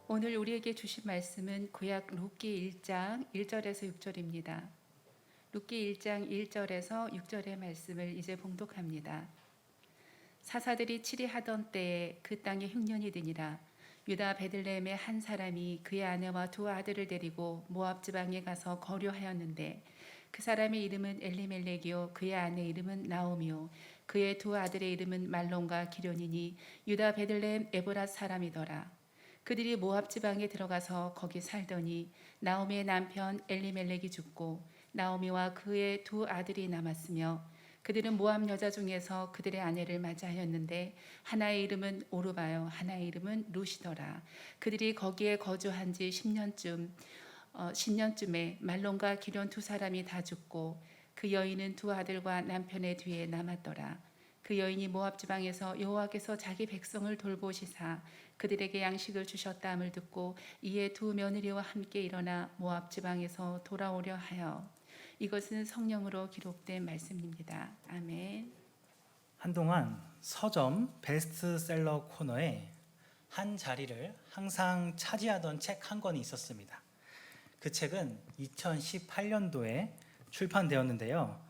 오늘 우리에게 주신 말씀은 구약 룻기 1장 1절에서 6절입니다. 룻기 1장 1절에서 6절의 말씀을 이제 봉독합니다. 사사들이 치리하던 때에 그 땅에 흉년이 드니라. 유다 베들레헴의 한 사람이 그의 아내와 두 아들을 데리고 모압 지방에 가서 거류하였는데 그 사람의 이름은 엘리멜렉이요 그의 아내 이름은 나오미요 그의 두 아들의 이름은 말론과 기련이니 유다 베들레헴 에브랏 사람이더라. 그들이 모압 지방에 들어가서 거기 살더니 나오미의 남편 엘리멜렉이 죽고 나오미와 그의 두 아들이 남았으며 그들은 모압 여자 중에서 그들의 아내를 맞이하였는데 하나의 이름은 오르바요 하나의 이름은 룻이더라. 그들이 거기에 거주한 지 10년쯤에 말론과 기련 두 사람이 다 죽고 그 여인은 두 아들과 남편의 뒤에 남았더라. 그 여인이 모압 지방에서 여호와께서 자기 백성을 돌보시사 그들에게 양식을 주셨다함을 듣고 이에 두 며느리와 함께 일어나 모압 지방에서 돌아오려 하여. 이것은 성령으로 기록된 말씀입니다. 아멘. 한동안 서점 베스트셀러 코너에 한 자리를 항상 차지하던 책 한 권이 있었습니다. 그 책은 2018년도에 출판되었는데요.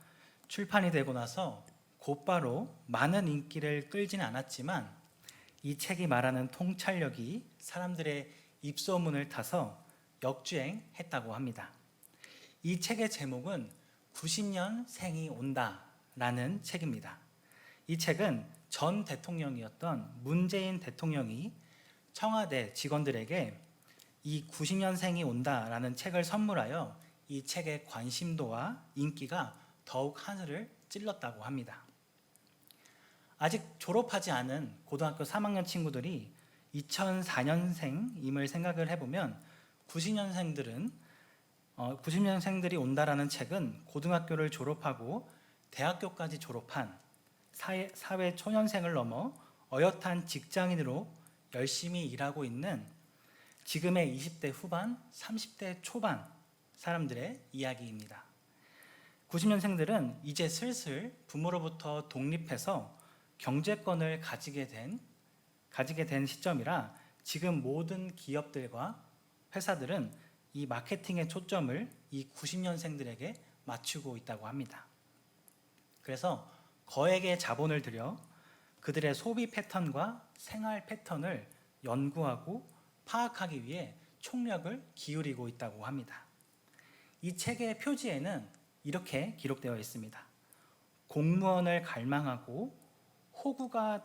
출판이 되고 나서 곧바로 많은 인기를 끌지는 않았지만 이 책이 말하는 통찰력이 사람들의 입소문을 타서 역주행했다고 합니다. 이 책의 제목은 90년 생이 온다라는 책입니다. 이 책은 전 대통령이었던 문재인 대통령이 청와대 직원들에게 이 90년생이 온다라는 책을 선물하여 이 책의 관심도와 인기가 더욱 하늘을 찔렀다고 합니다. 아직 졸업하지 않은 고등학교 3학년 친구들이 2004년생임을 생각을 해보면 90년생들이 온다라는 책은 고등학교를 졸업하고 대학교까지 졸업한 사회 초년생을 넘어 어엿한 직장인으로 열심히 일하고 있는 지금의 20대 후반, 30대 초반 사람들의 이야기입니다. 90년생들은 이제 슬슬 부모로부터 독립해서 경제권을 가지게 된 시점이라 지금 모든 기업들과 회사들은 이 마케팅의 초점을 이 90년생들에게 맞추고 있다고 합니다. 그래서 거액의 자본을 들여 그들의 소비 패턴과 생활 패턴을 연구하고 파악하기 위해 총력을 기울이고 있다고 합니다. 이 책의 표지에는 이렇게 기록되어 있습니다. 공무원을 갈망하고 호구가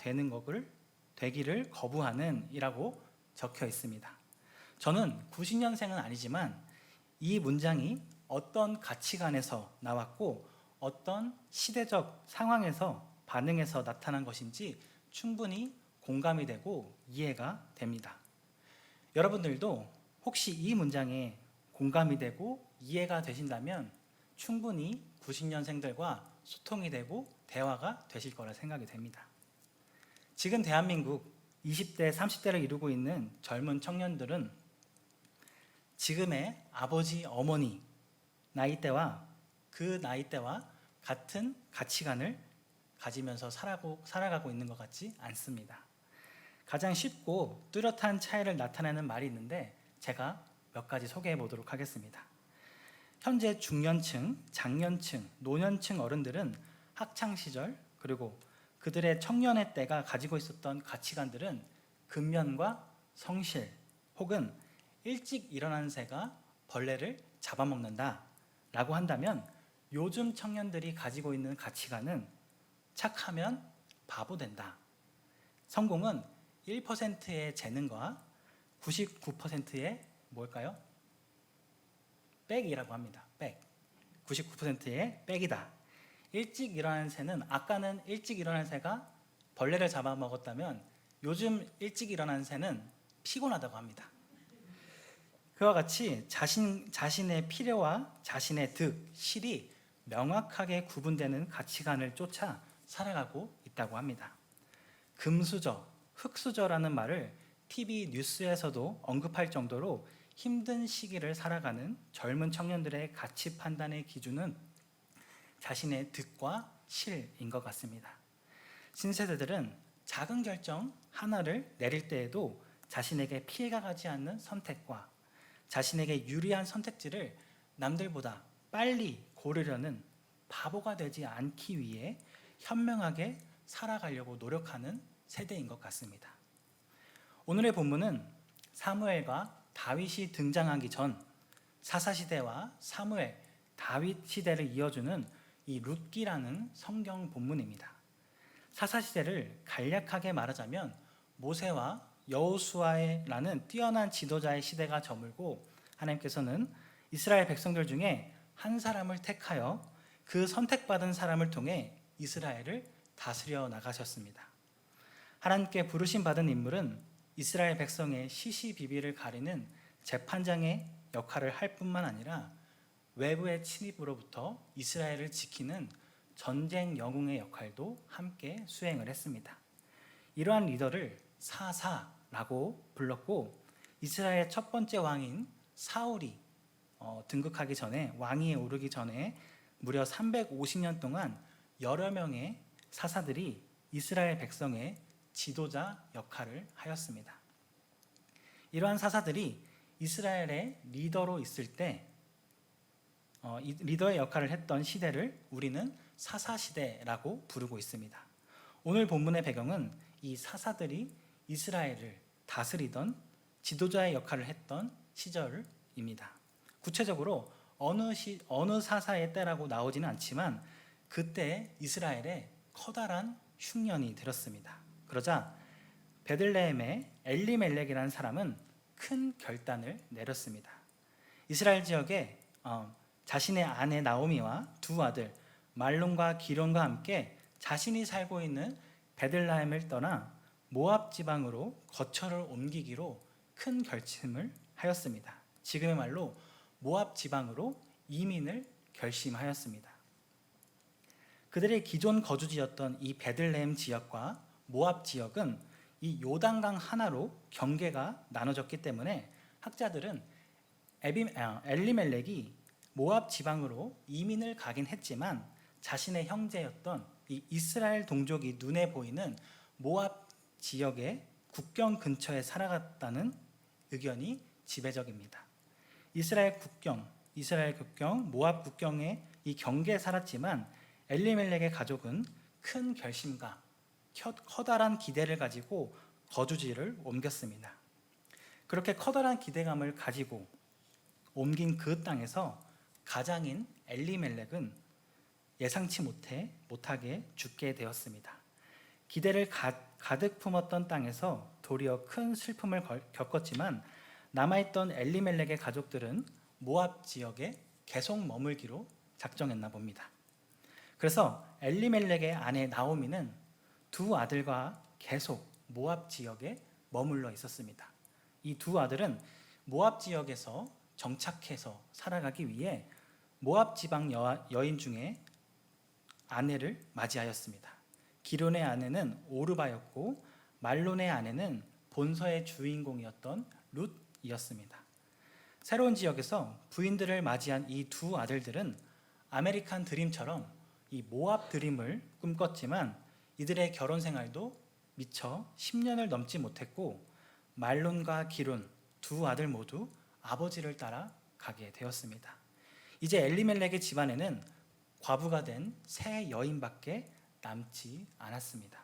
되기를 거부하는 이라고 적혀 있습니다. 저는 90년생은 아니지만 이 문장이 어떤 가치관에서 나왔고 어떤 시대적 상황에서 반응해서 나타난 것인지 충분히 공감이 되고 이해가 됩니다. 여러분들도 혹시 이 문장에 공감이 되고 이해가 되신다면 충분히 90년생들과 소통이 되고 대화가 되실 거라 생각이 됩니다. 지금 대한민국 20대, 30대를 이루고 있는 젊은 청년들은 지금의 아버지, 어머니 나이대와 그 나이대와 같은 가치관을 가지면서 살아가고 있는 것 같지 않습니다. 가장 쉽고 뚜렷한 차이를 나타내는 말이 있는데 제가 몇 가지 소개해 보도록 하겠습니다. 현재 중년층, 장년층, 노년층 어른들은 학창시절 그리고 그들의 청년의 때가 가지고 있었던 가치관들은 근면과 성실 혹은 일찍 일어나는 새가 벌레를 잡아먹는다 라고 한다면 요즘 청년들이 가지고 있는 가치관은 착하면 바보 된다. 성공은 1%의 재능과 99%의 뭘까요? 백이라고 합니다. 백. 99%의 백이다. 일찍 일어나는 새는 아까는 일찍 일어나는 새가 벌레를 잡아먹었다면 요즘 일찍 일어나는 새는 피곤하다고 합니다. 그와 같이 자신의 필요와 자신의 득, 실이 명확하게 구분되는 가치관을 쫓아 살아가고 있다고 합니다. 금수저, 흙수저라는 말을 TV 뉴스에서도 언급할 정도로 힘든 시기를 살아가는 젊은 청년들의 가치 판단의 기준은 자신의 득과 실인 것 같습니다. 신세대들은 작은 결정 하나를 내릴 때에도 자신에게 피해가 가지 않는 선택과 자신에게 유리한 선택지를 남들보다 빨리 고르려는 바보가 되지 않기 위해 현명하게 살아가려고 노력하는 세대인 것 같습니다. 오늘의 본문은 사무엘과 다윗이 등장하기 전 사사시대와 사무엘, 다윗 시대를 이어주는 이 룻기라는 성경 본문입니다. 사사시대를 간략하게 말하자면 모세와 여호수아라는 뛰어난 지도자의 시대가 저물고 하나님께서는 이스라엘 백성들 중에 한 사람을 택하여 그 선택받은 사람을 통해 이스라엘을 다스려 나가셨습니다. 하나님께 부르심 받은 인물은 이스라엘 백성의 시시비비를 가리는 재판장의 역할을 할 뿐만 아니라 외부의 침입으로부터 이스라엘을 지키는 전쟁 영웅의 역할도 함께 수행을 했습니다. 이러한 리더를 사사라고 불렀고 이스라엘의 첫 번째 왕인 사울이 등극하기 전에 왕위에 오르기 전에 무려 350년 동안 여러 명의 사사들이 이스라엘 백성의 지도자 역할을 하였습니다. 이러한 사사들이 이스라엘의 리더로 있을 때 리더의 역할을 했던 시대를 우리는 사사시대라고 부르고 있습니다. 오늘 본문의 배경은 이 사사들이 이스라엘을 다스리던 지도자의 역할을 했던 시절입니다. 구체적으로 어느 사사의 때라고 나오지는 않지만 그때 이스라엘에 커다란 흉년이 들었습니다. 그러자 베들레헴의 엘리멜렉이라는 사람은 큰 결단을 내렸습니다. 이스라엘 지역에 자신의 아내 나오미와 두 아들 말론과 기론과 함께 자신이 살고 있는 베들레헴을 떠나 모압 지방으로 거처를 옮기기로 큰 결심을 하였습니다. 지금의 말로 모압 지방으로 이민을 결심하였습니다. 그들의 기존 거주지였던 이 베들레헴 지역과 모압 지역은 이 요단강 하나로 경계가 나눠졌기 때문에 학자들은 엘리멜렉이 모압 지방으로 이민을 가긴 했지만 자신의 형제였던 이 이스라엘 동족이 눈에 보이는 모압 지역의 국경 근처에 살아갔다는 의견이 지배적입니다. 이스라엘 국경, 모압 국경의 이 경계에 살았지만 엘리멜렉의 가족은 큰 결심과 커다란 기대를 가지고 거주지를 옮겼습니다. 그렇게 커다란 기대감을 가지고 옮긴 그 땅에서 가장인 엘리멜렉은 예상치 못하게 죽게 되었습니다. 기대를 가득 품었던 땅에서 도리어 큰 슬픔을 겪었지만 남아있던 엘리멜렉의 가족들은 모압 지역에 계속 머물기로 작정했나 봅니다. 그래서 엘리멜렉의 아내 나오미는 두 아들과 계속 모압 지역에 머물러 있었습니다. 이 두 아들은 모압 지역에서 정착해서 살아가기 위해 모압 지방 여인 중에 아내를 맞이하였습니다. 기론의 아내는 오르바였고 말론의 아내는 본서의 주인공이었던 룻이었습니다. 새로운 지역에서 부인들을 맞이한 이 두 아들들은 아메리칸 드림처럼 이 모압 드림을 꿈꿨지만 이들의 결혼 생활도 미처 10년을 넘지 못했고 말론과 기론 두 아들 모두 아버지를 따라 가게 되었습니다. 이제 엘리멜렉의 집안에는 과부가 된 세 여인밖에 남지 않았습니다.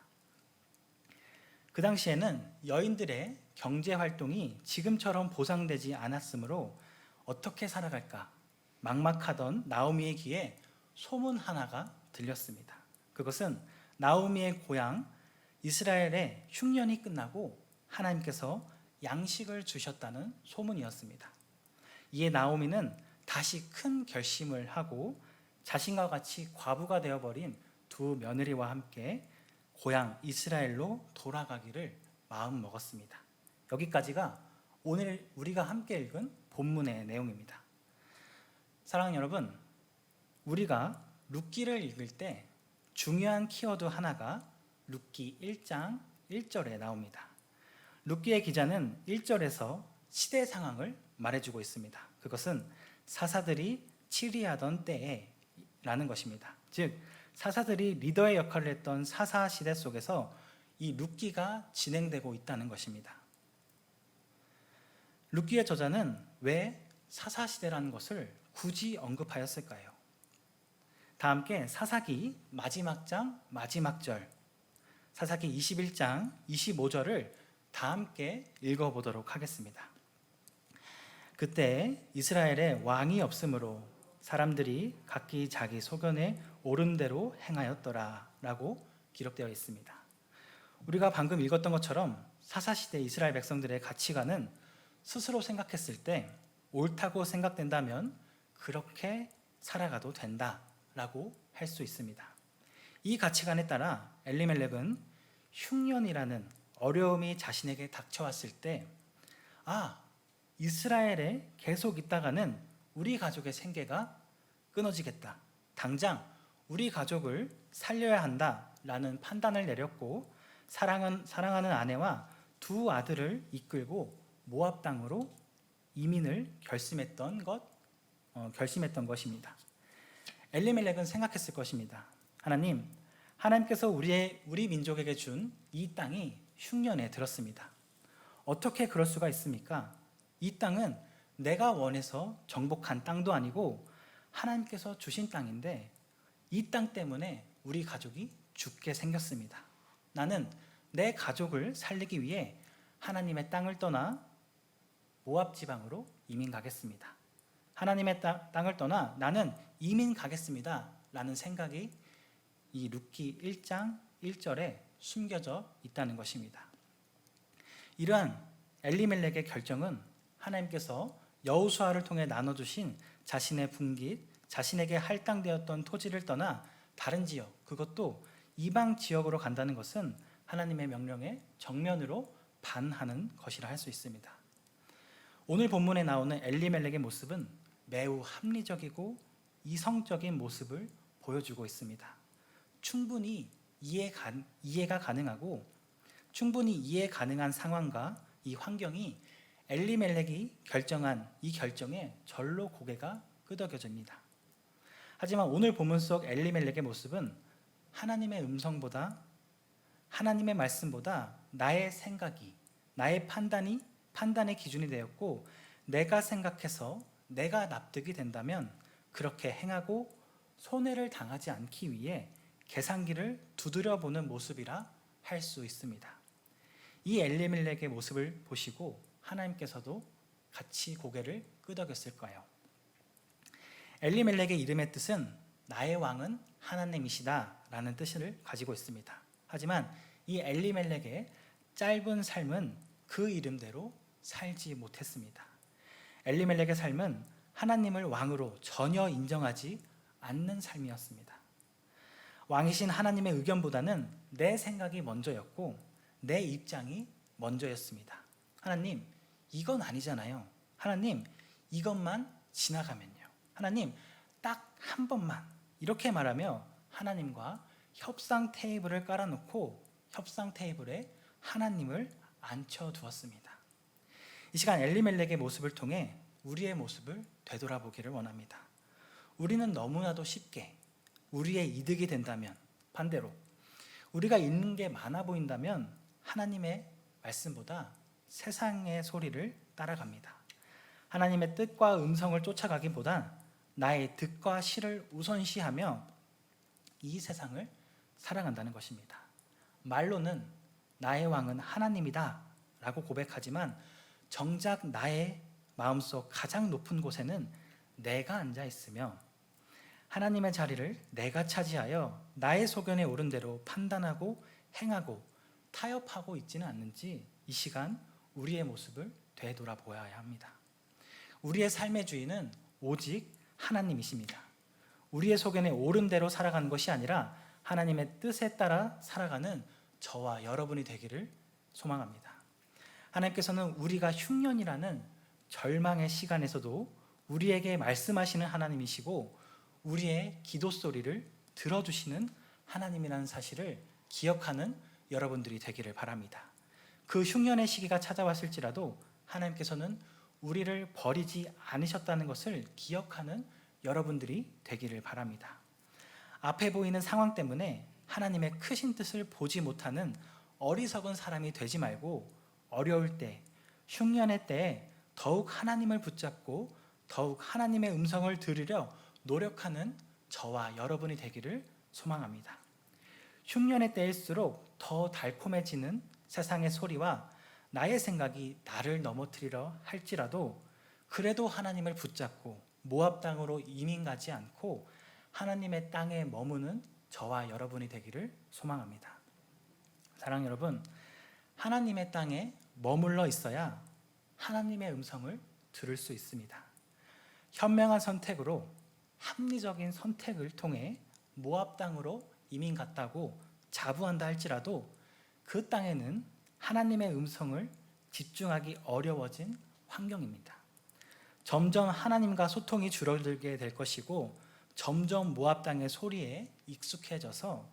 그 당시에는 여인들의 경제 활동이 지금처럼 보상되지 않았으므로 어떻게 살아갈까 막막하던 나오미의 귀에 소문 하나가 들렸습니다. 그것은 나오미의 고향 이스라엘의 흉년이 끝나고 하나님께서 양식을 주셨다는 소문이었습니다. 이에 나오미는 다시 큰 결심을 하고 자신과 같이 과부가 되어버린 두 며느리와 함께 고향 이스라엘로 돌아가기를 마음먹었습니다. 여기까지가 오늘 우리가 함께 읽은 본문의 내용입니다. 사랑하는 여러분, 우리가 룻기를 읽을 때 중요한 키워드 하나가 룻기 1장 1절에 나옵니다. 룻기의 기자는 1절에서 시대 상황을 말해주고 있습니다. 그것은 사사들이 치리하던 때에 라는 것입니다. 즉 사사들이 리더의 역할을 했던 사사 시대 속에서 이 룻기가 진행되고 있다는 것입니다. 룻기의 저자는 왜 사사시대라는 것을 굳이 언급하였을까요? 다 함께 사사기 마지막 장 마지막 절, 사사기 21장 25절을 다 함께 읽어보도록 하겠습니다. 그때 이스라엘에 왕이 없으므로 사람들이 각기 자기 소견에 옳은 대로 행하였더라 라고 기록되어 있습니다. 우리가 방금 읽었던 것처럼 사사시대 이스라엘 백성들의 가치관은 스스로 생각했을 때 옳다고 생각된다면 그렇게 살아가도 된다라고 할 수 있습니다. 이 가치관에 따라 엘리멜렉은 흉년이라는 어려움이 자신에게 닥쳐왔을 때 이스라엘에 계속 있다가는 우리 가족의 생계가 끊어지겠다. 당장 우리 가족을 살려야 한다라는 판단을 내렸고 사랑하는 아내와 두 아들을 이끌고 모압 땅으로 이민을 결심했던 것입니다. 엘리멜렉은 생각했을 것입니다. 하나님께서 우리 민족에게 준 이 땅이 흉년에 들었습니다. 어떻게 그럴 수가 있습니까? 이 땅은 내가 원해서 정복한 땅도 아니고 하나님께서 주신 땅인데 이 땅 때문에 우리 가족이 죽게 생겼습니다. 나는 내 가족을 살리기 위해 하나님의 땅을 떠나 모압 지방으로 이민 가겠습니다. 하나님의 땅을 떠나 나는 이민 가겠습니다 라는 생각이 이 룻기 1장 1절에 숨겨져 있다는 것입니다. 이러한 엘리멜렉의 결정은 하나님께서 여호수아를 통해 나눠주신 자신의 분깃, 자신에게 할당되었던 토지를 떠나 다른 지역, 그것도 이방 지역으로 간다는 것은 하나님의 명령에 정면으로 반하는 것이라 할 수 있습니다. 오늘 본문에 나오는 엘리멜렉의 모습은 매우 합리적이고 이성적인 모습을 보여주고 있습니다. 충분히 이해가 가능하고 충분히 이해 가능한 상황과 이 환경이 엘리멜렉이 결정한 이 결정에 절로 고개가 끄덕여집니다. 하지만 오늘 본문 속 엘리멜렉의 모습은 하나님의 음성보다 하나님의 말씀보다 나의 생각이 나의 판단의 기준이 되었고 내가 생각해서 내가 납득이 된다면 그렇게 행하고 손해를 당하지 않기 위해 계산기를 두드려보는 모습이라 할 수 있습니다. 이 엘리멜렉의 모습을 보시고 하나님께서도 같이 고개를 끄덕였을까요? 엘리멜렉의 이름의 뜻은 나의 왕은 하나님이시다 라는 뜻을 가지고 있습니다. 하지만 이 엘리멜렉의 짧은 삶은 그 이름대로 살지 못했습니다. 엘리멜렉의 삶은 하나님을 왕으로 전혀 인정하지 않는 삶이었습니다. 왕이신 하나님의 의견보다는 내 생각이 먼저였고 내 입장이 먼저였습니다. 하나님, 이건 아니잖아요. 하나님, 이것만 지나가면요. 하나님, 딱 한 번만. 이렇게 말하며 하나님과 협상 테이블을 깔아놓고 협상 테이블에 하나님을 앉혀두었습니다. 이 시간 엘리멜렉의 모습을 통해 우리의 모습을 되돌아보기를 원합니다. 우리는 너무나도 쉽게 우리의 이득이 된다면, 반대로 우리가 있는 게 많아 보인다면 하나님의 말씀보다 세상의 소리를 따라갑니다. 하나님의 뜻과 음성을 쫓아가기보단 나의 득과 실을 우선시하며 이 세상을 살아간다는 것입니다. 말로는 나의 왕은 하나님이다 라고 고백하지만 정작 나의 마음속 가장 높은 곳에는 내가 앉아 있으며 하나님의 자리를 내가 차지하여 나의 소견에 옳은 대로 판단하고 행하고 타협하고 있지는 않는지 이 시간 우리의 모습을 되돌아보아야 합니다. 우리의 삶의 주인은 오직 하나님이십니다. 우리의 소견에 옳은 대로 살아가는 것이 아니라 하나님의 뜻에 따라 살아가는 저와 여러분이 되기를 소망합니다. 하나님께서는 우리가 흉년이라는 절망의 시간에서도 우리에게 말씀하시는 하나님이시고 우리의 기도 소리를 들어주시는 하나님이라는 사실을 기억하는 여러분들이 되기를 바랍니다. 그 흉년의 시기가 찾아왔을지라도 하나님께서는 우리를 버리지 않으셨다는 것을 기억하는 여러분들이 되기를 바랍니다. 앞에 보이는 상황 때문에 하나님의 크신 뜻을 보지 못하는 어리석은 사람이 되지 말고 어려울 때, 흉년의 때에 더욱 하나님을 붙잡고 더욱 하나님의 음성을 들으려 노력하는 저와 여러분이 되기를 소망합니다. 흉년의 때일수록 더 달콤해지는 세상의 소리와 나의 생각이 나를 넘어뜨리려 할지라도 그래도 하나님을 붙잡고 모압 땅으로 이민 가지 않고 하나님의 땅에 머무는 저와 여러분이 되기를 소망합니다. 사랑 여러분, 하나님의 땅에 머물러 있어야 하나님의 음성을 들을 수 있습니다. 현명한 선택으로 합리적인 선택을 통해 모압 땅으로 이민 갔다고 자부한다 할지라도 그 땅에는 하나님의 음성을 집중하기 어려워진 환경입니다. 점점 하나님과 소통이 줄어들게 될 것이고 점점 모압 땅의 소리에 익숙해져서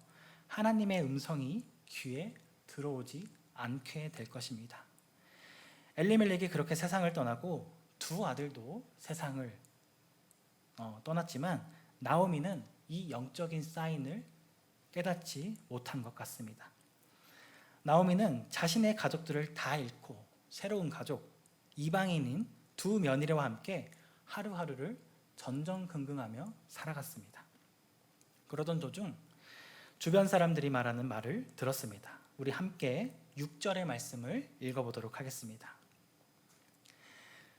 하나님의 음성이 귀에 들어오지 않게 될 것입니다. 엘리멜렉이 그렇게 세상을 떠나고 두 아들도 세상을 떠났지만 나오미는 이 영적인 사인을 깨닫지 못한 것 같습니다. 나오미는 자신의 가족들을 다 잃고 새로운 가족, 이방인인 두 며느리와 함께 하루하루를 전전긍긍하며 살아갔습니다. 그러던 도중 주변 사람들이 말하는 말을 들었습니다. 우리 함께 6절의 말씀을 읽어보도록 하겠습니다.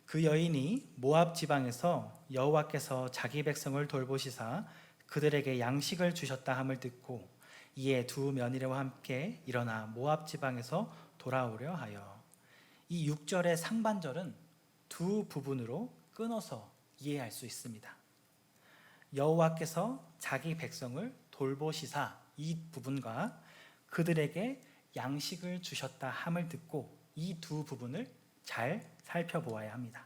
그 여인이 모압 지방에서 여호와께서 자기 백성을 돌보시사 그들에게 양식을 주셨다 함을 듣고 이에 두 며느리와 함께 일어나 모압 지방에서 돌아오려 하여. 이 6절의 상반절은 두 부분으로 끊어서 이해할 수 있습니다. 여호와께서 자기 백성을 돌보시사 이 부분과 그들에게 양식을 주셨다 함을 듣고 이 두 부분을 잘 살펴보아야 합니다.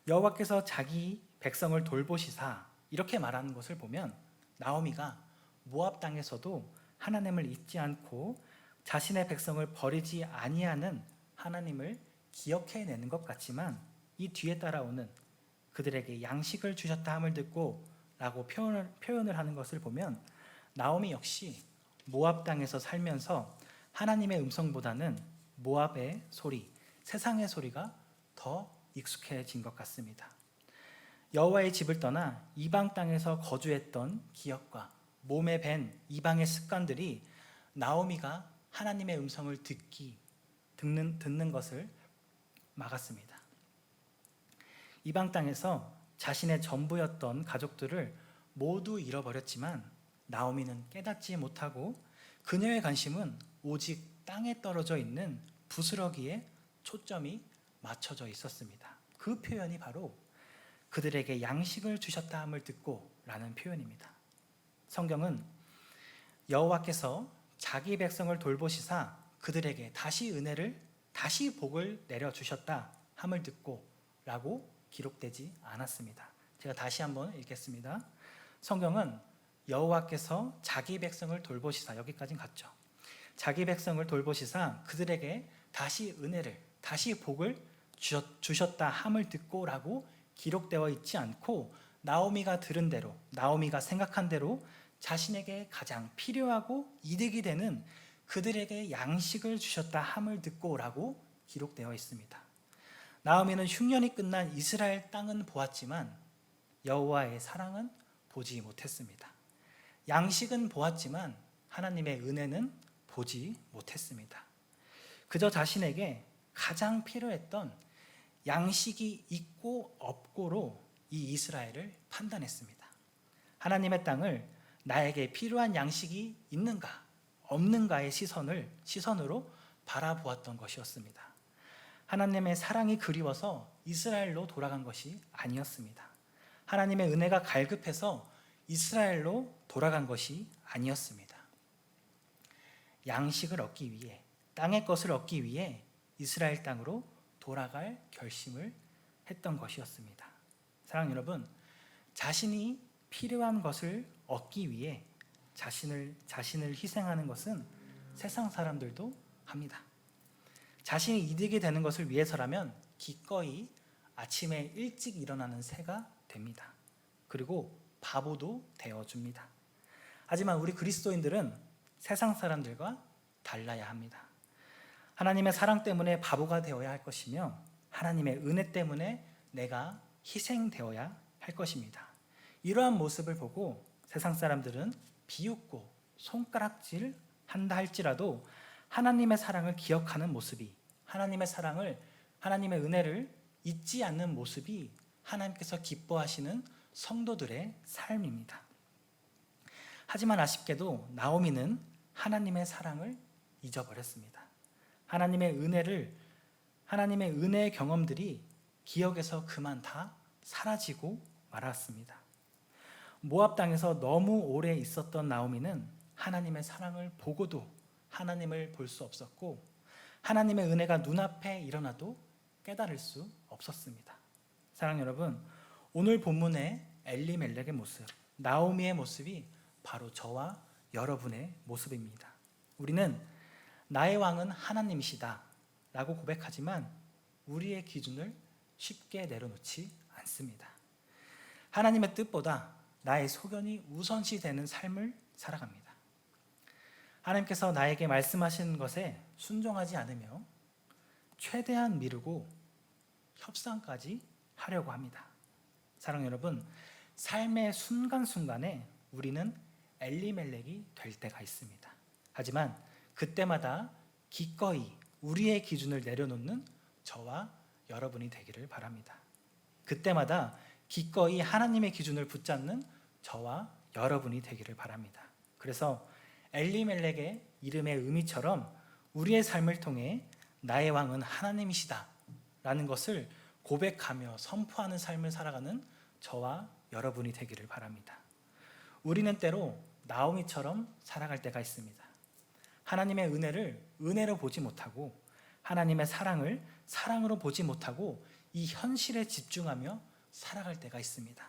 여호와께서 자기 백성을 돌보시사 이렇게 말하는 것을 보면 나오미가 모압 땅에서도 하나님을 잊지 않고 자신의 백성을 버리지 아니하는 하나님을 기억해내는 것 같지만 이 뒤에 따라오는 그들에게 양식을 주셨다 함을 듣고 라고 표현을 하는 것을 보면 나오미 역시 모압 땅에서 살면서 하나님의 음성보다는 모압의 소리, 세상의 소리가 더 익숙해진 것 같습니다. 여호와의 집을 떠나 이방 땅에서 거주했던 기억과 몸에 밴 이방의 습관들이 나오미가 하나님의 음성을 듣는 것을 막았습니다. 이방 땅에서 자신의 전부였던 가족들을 모두 잃어버렸지만 나오미는 깨닫지 못하고 그녀의 관심은 오직 땅에 떨어져 있는 부스러기에 초점이 맞춰져 있었습니다. 그 표현이 바로 그들에게 양식을 주셨다 함을 듣고 라는 표현입니다. 성경은 여호와께서 자기 백성을 돌보시사 그들에게 다시 복을 내려주셨다 함을 듣고 라고 기록되지 않았습니다. 제가 다시 한번 읽겠습니다. 성경은 여호와께서 자기 백성을 돌보시사, 여기까지는 갔죠. 자기 백성을 돌보시사 그들에게 다시 복을 주셨다 함을 듣고 라고 기록되어 있지 않고 나오미가 들은 대로, 나오미가 생각한 대로 자신에게 가장 필요하고 이득이 되는 그들에게 양식을 주셨다 함을 듣고 라고 기록되어 있습니다. 나오미는 흉년이 끝난 이스라엘 땅은 보았지만 여호와의 사랑은 보지 못했습니다. 양식은 보았지만 하나님의 은혜는 보지 못했습니다. 그저 자신에게 가장 필요했던 양식이 있고 없고로 이 이스라엘을 판단했습니다. 하나님의 땅을 나에게 필요한 양식이 있는가 없는가의 시선으로 바라보았던 것이었습니다. 하나님의 사랑이 그리워서 이스라엘로 돌아간 것이 아니었습니다. 하나님의 은혜가 갈급해서 이스라엘로 돌아간 것이 아니었습니다. 양식을 얻기 위해, 땅의 것을 얻기 위해 이스라엘 땅으로 돌아갈 결심을 했던 것이었습니다. 사랑하는 여러분, 자신이 필요한 것을 얻기 위해 자신을 희생하는 것은 세상 사람들도 합니다. 자신이 이득이 되는 것을 위해서라면 기꺼이 아침에 일찍 일어나는 새가 됩니다. 그리고 바보도 되어줍니다. 하지만 우리 그리스도인들은 세상 사람들과 달라야 합니다. 하나님의 사랑 때문에 바보가 되어야 할 것이며 하나님의 은혜 때문에 내가 희생되어야 할 것입니다. 이러한 모습을 보고 세상 사람들은 비웃고 손가락질 한다 할지라도 하나님의 사랑을 기억하는 모습이, 하나님의 은혜를 잊지 않는 모습이 하나님께서 기뻐하시는 성도들의 삶입니다. 하지만 아쉽게도 나오미는 하나님의 사랑을 잊어버렸습니다. 하나님의 은혜의 경험들이 기억에서 그만 다 사라지고 말았습니다. 모압 땅에서 너무 오래 있었던 나오미는 하나님의 사랑을 보고도 하나님을 볼 수 없었고, 하나님의 은혜가 눈앞에 일어나도 깨달을 수 없었습니다. 사랑하는 여러분, 오늘 본문의 엘리멜렉의 모습, 나오미의 모습이 바로 저와 여러분의 모습입니다. 우리는 나의 왕은 하나님이시다 라고 고백하지만 우리의 기준을 쉽게 내려놓지 않습니다. 하나님의 뜻보다 나의 소견이 우선시되는 삶을 살아갑니다. 하나님께서 나에게 말씀하신 것에 순종하지 않으며 최대한 미루고 협상까지 하려고 합니다. 사랑하는 여러분, 삶의 순간순간에 우리는 엘리멜렉이 될 때가 있습니다. 하지만 그때마다 기꺼이 우리의 기준을 내려놓는 저와 여러분이 되기를 바랍니다. 그때마다 기꺼이 하나님의 기준을 붙잡는 저와 여러분이 되기를 바랍니다. 그래서 엘리멜렉의 이름의 의미처럼 우리의 삶을 통해 나의 왕은 하나님이시다 라는 것을 고백하며 선포하는 삶을 살아가는 저와 여러분이 되기를 바랍니다. 우리는 때로 나오미처럼 살아갈 때가 있습니다. 하나님의 은혜를 은혜로 보지 못하고 하나님의 사랑을 사랑으로 보지 못하고 이 현실에 집중하며 살아갈 때가 있습니다.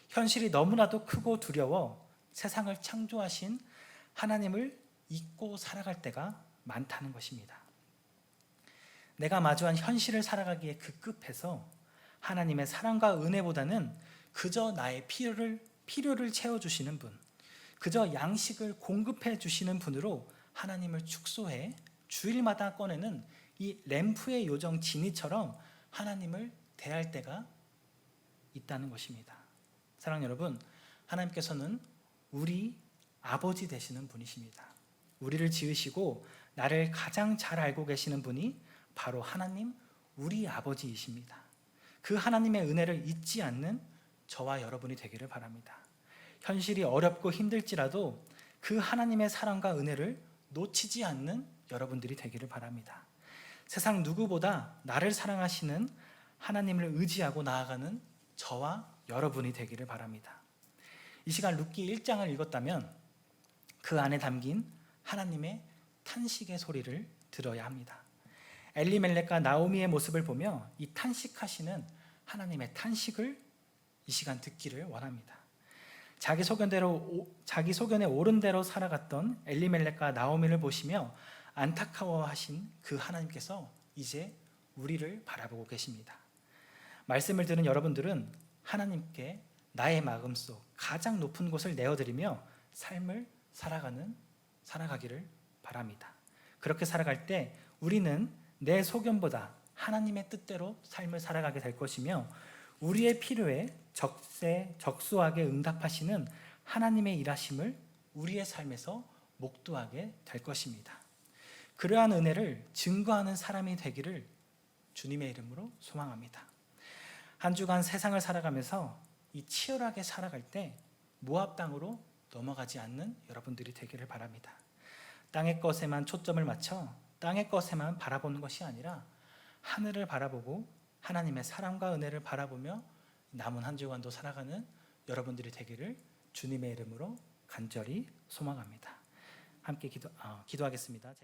현실이 너무나도 크고 두려워 세상을 창조하신 하나님을 잊고 살아갈 때가 많다는 것입니다. 내가 마주한 현실을 살아가기에 급급해서 하나님의 사랑과 은혜보다는 그저 나의 필요를 채워주시는 분, 그저 양식을 공급해 주시는 분으로 하나님을 축소해 주일마다 꺼내는 이 램프의 요정 지니처럼 하나님을 대할 때가 있다는 것입니다. 사랑하는 여러분, 하나님께서는 우리 아버지 되시는 분이십니다. 우리를 지으시고 나를 가장 잘 알고 계시는 분이 바로 하나님, 우리 아버지이십니다. 그 하나님의 은혜를 잊지 않는 저와 여러분이 되기를 바랍니다. 현실이 어렵고 힘들지라도 그 하나님의 사랑과 은혜를 놓치지 않는 여러분들이 되기를 바랍니다. 세상 누구보다 나를 사랑하시는 하나님을 의지하고 나아가는 저와 여러분이 되기를 바랍니다. 이 시간 룻기 1장을 읽었다면 그 안에 담긴 하나님의 탄식의 소리를 들어야 합니다. 엘리멜렉과 나오미의 모습을 보며 이 탄식하시는 하나님의 탄식을 이 시간 듣기를 원합니다. 자기 소견에 옳은 대로 살아갔던 엘리멜렉과 나오미를 보시며 안타까워하신 그 하나님께서 이제 우리를 바라보고 계십니다. 말씀을 들은 여러분들은 하나님께 나의 마음속 가장 높은 곳을 내어드리며 삶을 살아가기를 바랍니다. 그렇게 살아갈 때 우리는 내 소견보다 하나님의 뜻대로 삶을 살아가게 될 것이며 우리의 필요에 적소하게 응답하시는 하나님의 일하심을 우리의 삶에서 목도하게 될 것입니다. 그러한 은혜를 증거하는 사람이 되기를 주님의 이름으로 소망합니다. 한 주간 세상을 살아가면서 이 치열하게 살아갈 때 모압 땅으로 넘어가지 않는 여러분들이 되기를 바랍니다. 땅의 것에만 초점을 맞춰 땅의 것에만 바라보는 것이 아니라 하늘을 바라보고 하나님의 사랑과 은혜를 바라보며 남은 한 주간도 살아가는 여러분들이 되기를 주님의 이름으로 간절히 소망합니다. 함께 기도하겠습니다.